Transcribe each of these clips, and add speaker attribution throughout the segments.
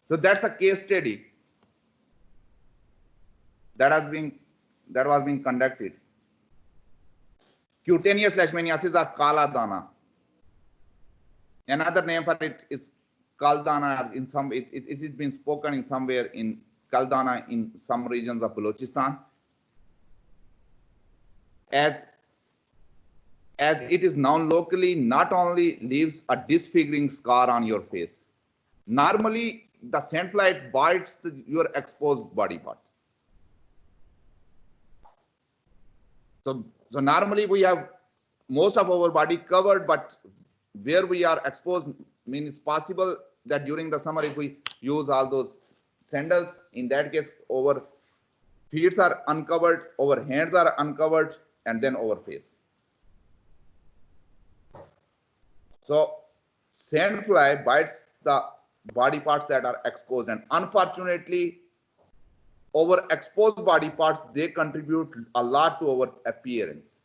Speaker 1: So that's a case study that was being conducted. Cutaneous leishmaniasis or kala dana. Another name for it is kaldana. In some, it is been spoken in somewhere in kaldana in some regions of Balochistan. As it is known locally, not only leaves a disfiguring scar on your face. Normally, the sandfly bites your exposed body part. So normally we have most of our body covered, but where we are exposed, I mean, it's possible that during the summer, if we use all those sandals, in that case, our feet are uncovered, our hands are uncovered, and then our face. So sandfly bites the body parts that are exposed, and unfortunately, our exposed body parts, they contribute a lot to our appearance,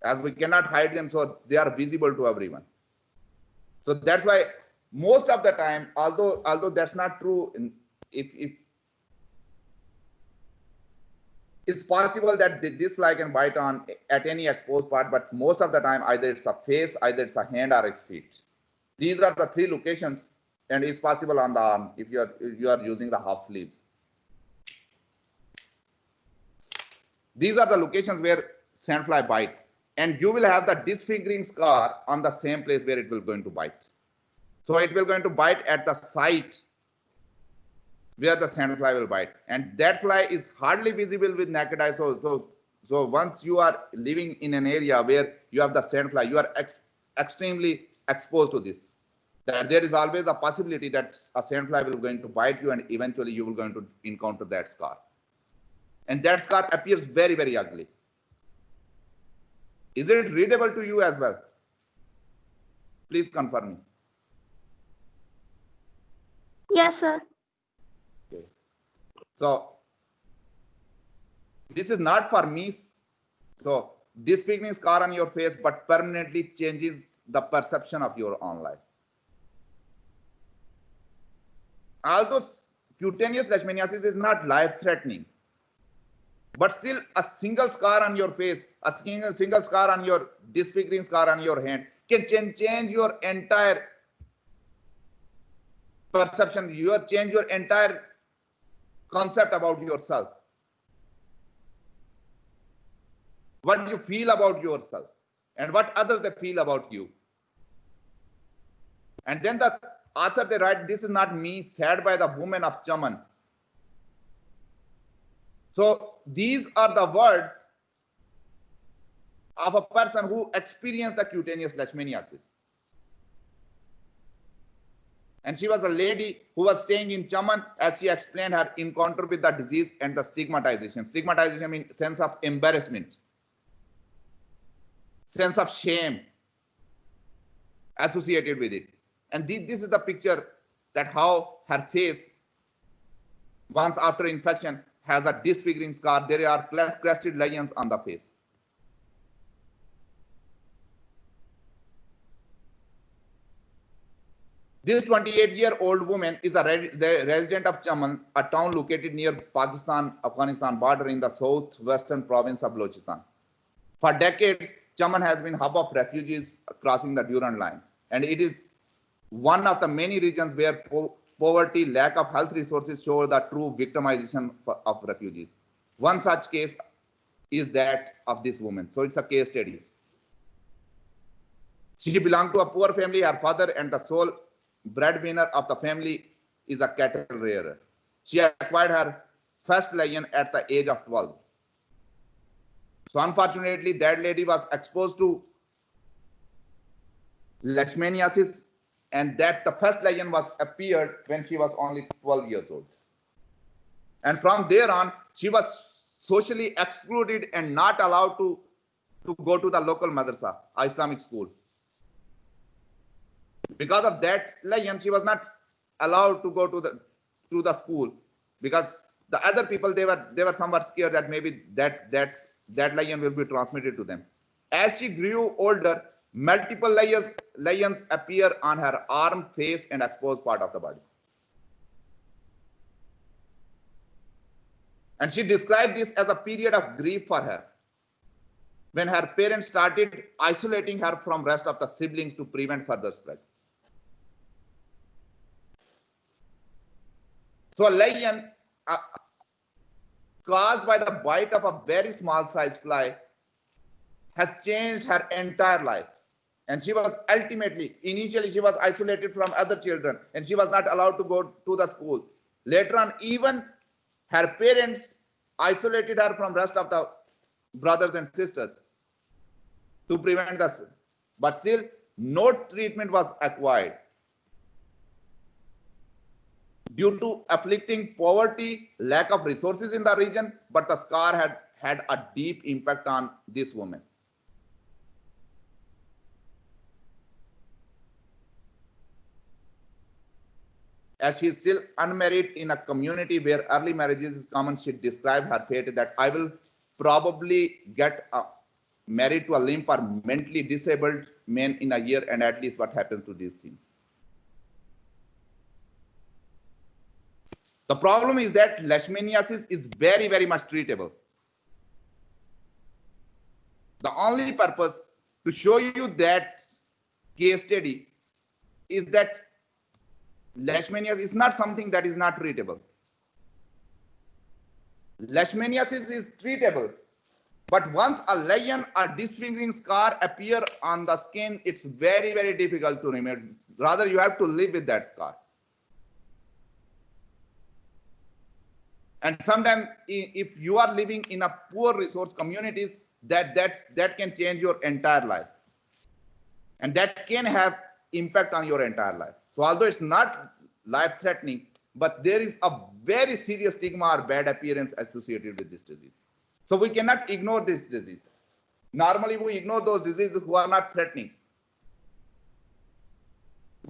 Speaker 1: as we cannot hide them, so they are visible to everyone. So that's why most of the time, although that's not true, if it's possible that this fly can bite on at any exposed part, but most of the time either it's a face, either it's a hand, or it's feet. These are the three locations, and it's possible on the arm if you are using the half sleeves. These are the locations where sandfly bite, and you will have the disfiguring scar on the same place where it will going to bite. So it will going to bite at the site where the sandfly will bite, and that fly is hardly visible with naked eye. So once you are living in an area where you have the sandfly, you are extremely exposed to this. That there is always a possibility that a sandfly will going to bite you, and eventually you will going to encounter that scar. And that scar appears very, very ugly. Is it readable to you as well? Please confirm me.
Speaker 2: Yes, sir.
Speaker 1: Okay. So this is not for me. So disfiguring scar on your face, but permanently changes the perception of your own life. Although cutaneous leishmaniasis is not life-threatening, but still a single scar on your face, a single scar on your disfiguring scar on your hand can change your entire perception, change your entire concept about yourself. What you feel about yourself and what others they feel about you. And then the author, they write, "This is not me, sad by the women of Chaman." So these are the words of a person who experienced the cutaneous leishmaniasis. And she was a lady who was staying in Chaman, as she explained her encounter with the disease and the stigmatization. Stigmatization means sense of embarrassment, sense of shame associated with it. And this is the picture that how her face, once after infection, has a disfiguring scar. There are crested lesions on the face. This 28-year-old woman is a resident of Chaman, a town located near Pakistan-Afghanistan border in the southwestern province of Balochistan. For decades, Chaman has been a hub of refugees crossing the Durand line, and it is one of the many regions where poverty, lack of health resources show the true victimization of refugees. One such case is that of this woman. So it's a case study. She belonged to a poor family. Her father and the sole breadwinner of the family is a cattle rearer. She acquired her first lion at the age of 12. So unfortunately, that lady was exposed to leishmaniasis, and that the first lion was appeared when she was only 12 years old. And from there on, she was socially excluded and not allowed to go to the local madrasa, Islamic school. Because of that lion, she was not allowed to go to the school, because the other people, they were somewhat scared that maybe that lion will be transmitted to them. As she grew older, Multiple lesions appear on her arm, face, and exposed part of the body. And she described this as a period of grief for her, when her parents started isolating her from rest of the siblings to prevent further spread. So a lesion caused by the bite of a very small size fly has changed her entire life. And she was initially she was isolated from other children and she was not allowed to go to the school. Later on, even her parents isolated her from rest of the brothers and sisters to prevent this. But still, no treatment was acquired. Due to afflicting poverty, lack of resources in the region, but the scar had a deep impact on this woman. As she is still unmarried in a community where early marriages is common, she described her fate that I will probably get married to a limp or mentally disabled man in a year, and at least what happens to these things. The problem is that leishmaniasis is very, very much treatable. The only purpose to show you that case study is that leishmaniasis is not something that is not treatable. Leishmaniasis is treatable, but once a lesion or disfiguring scar appear on the skin, it's very, very difficult to remove. Rather, you have to live with that scar. And sometimes, if you are living in a poor resource communities, that can change your entire life, and that can have impact on your entire life. So although it's not life-threatening, but there is a very serious stigma or bad appearance associated with this disease. So we cannot ignore this disease. Normally we ignore those diseases who are not threatening.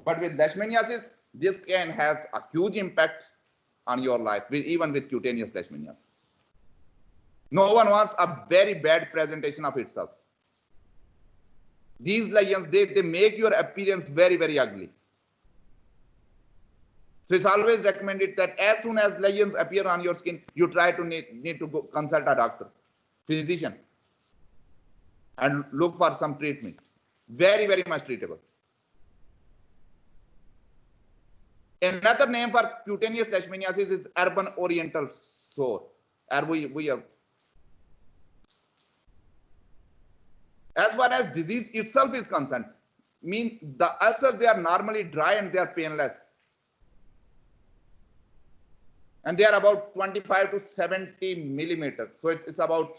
Speaker 1: But with leishmaniasis, this can has a huge impact on your life, even with cutaneous leishmaniasis. No one wants a very bad presentation of itself. These lesions, they make your appearance very, very ugly. So it's always recommended that as soon as lesions appear on your skin, you try to need to go consult a doctor, physician, and look for some treatment. Very, very much treatable. Another name for cutaneous leishmaniasis is urban oriental sore. As far as disease itself is concerned, the ulcers, they are normally dry and they are painless. And they are about 25 to 70 millimeters. So it's about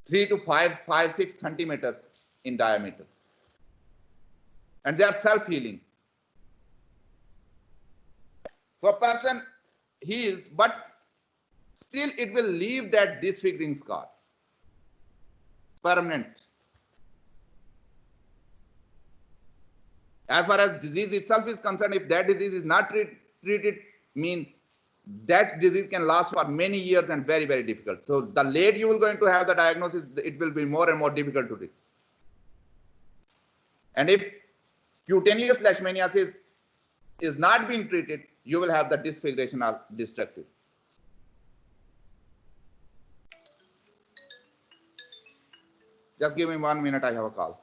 Speaker 1: 3 to 6 centimeters in diameter. And they are self-healing. So a person heals, but still it will leave that disfiguring scar. Permanent. As far as disease itself is concerned, if that disease is not treated, that disease can last for many years and very, very difficult. So the late you will going to have the diagnosis, it will be more and more difficult to treat. And if cutaneous leishmaniasis is not being treated, you will have the disfiguration or destructive. Just give me 1 minute, I have a call.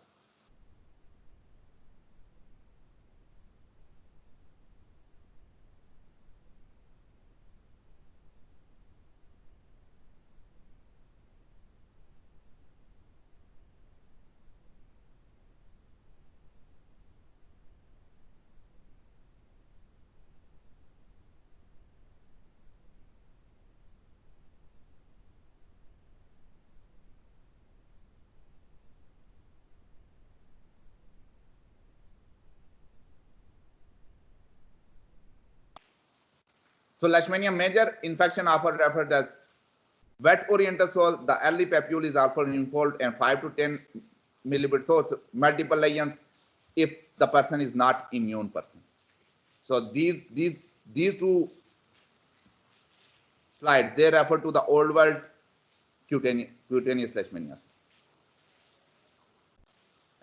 Speaker 1: So Leishmania major infection often referred as wet oriental sore. The early papule is often involved and 5 to 10 millimeters. So it's multiple lesions if the person is not immune person. So these two slides, they refer to the old world cutaneous leishmaniasis.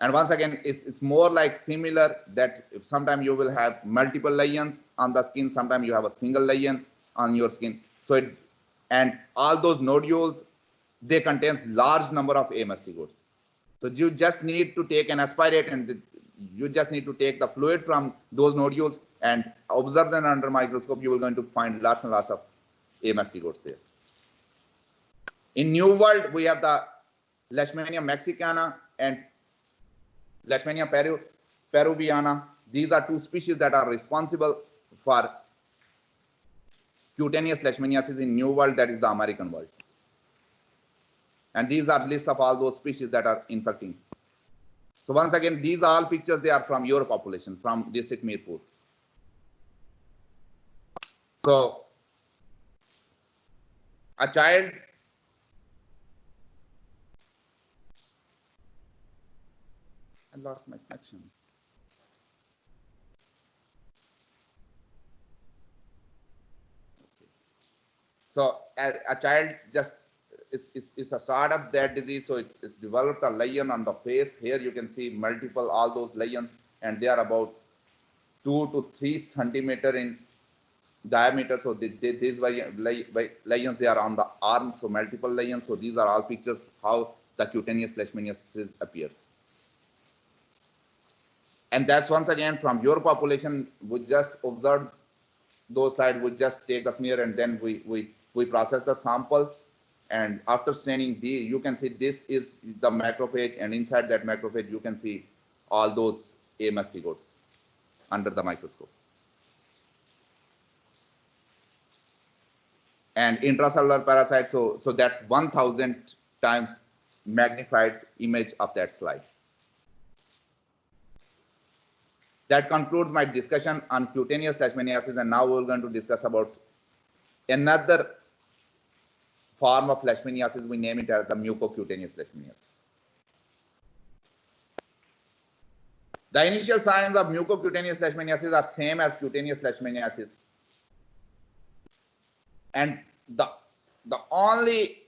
Speaker 1: And once again, it's more like similar that sometimes you will have multiple lesions on the skin, sometimes you have a single lesion on your skin. So and all those nodules, they contains large number of AMST codes. So you just need to take an aspirate, and you just need to take the fluid from those nodules and observe them under microscope. You will going to find lots and lots of AMST codes there. In New World, we have the Leishmania mexicana and Leishmania peruviana. These are two species that are responsible for cutaneous leishmaniasis in New World, that is the American world. And these are lists of all those species that are infecting. So once again, these are all pictures, they are from your population, from district Mirpur. So a child I lost my connection. So a child just it's a start of that disease. So it's developed a lesion on the face. Here you can see multiple all those lesions, and they are about 2 to 3 centimeter in diameter. So these lesions, they are on the arm. So multiple lesions. So these are all pictures how the cutaneous leishmaniasis appears. And that's once again from your population. We just observe those slides. We just take the smear, and then we process the samples. And after staining, you can see this is the macrophage, and inside that macrophage you can see all those AMST-codes under the microscope. And intracellular parasite, so that's 1000 times magnified image of that slide. That concludes my discussion on cutaneous leishmaniasis, and now we're going to discuss about another form of leishmaniasis. We name it as the mucocutaneous leishmaniasis. The initial signs of mucocutaneous leishmaniasis are same as cutaneous leishmaniasis, and the only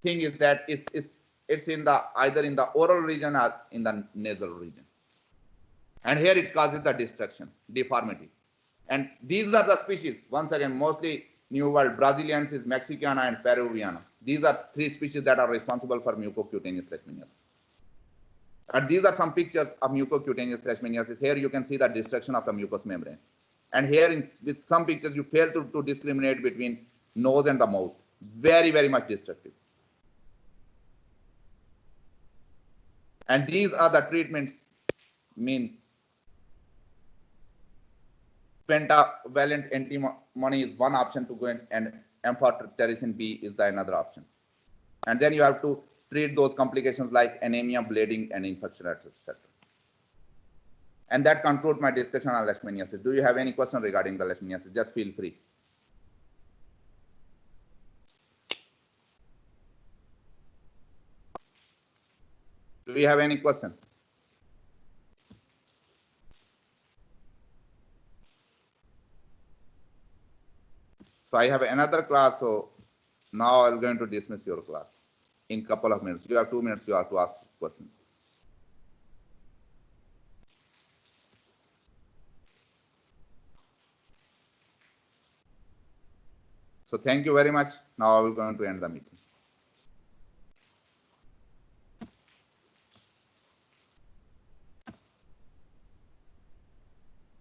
Speaker 1: thing is that it's in the either in the oral region or in the nasal region. And here it causes the destruction, deformity. And these are the species, once again, mostly New World, Brasiliensis, Mexicana, and Peruviana. These are 3 species that are responsible for mucocutaneous leishmaniasis. And these are some pictures of mucocutaneous leishmaniasis. Here you can see the destruction of the mucous membrane. And here with some pictures, you fail to discriminate between nose and the mouth. Very, very much destructive. And these are the treatments. Pentavalent antimony is one option to go in, and amphotericin B is the another option. And then you have to treat those complications like anemia, bleeding, and infection, etc. And that concludes my discussion on leishmaniasis. Do you have any question regarding the leishmaniasis? Just feel free. Do you have any question? So I have another class, so now I'm going to dismiss your class in couple of minutes. You have 2 minutes, you have to ask questions. So thank you very much. Now I will going to end the meeting.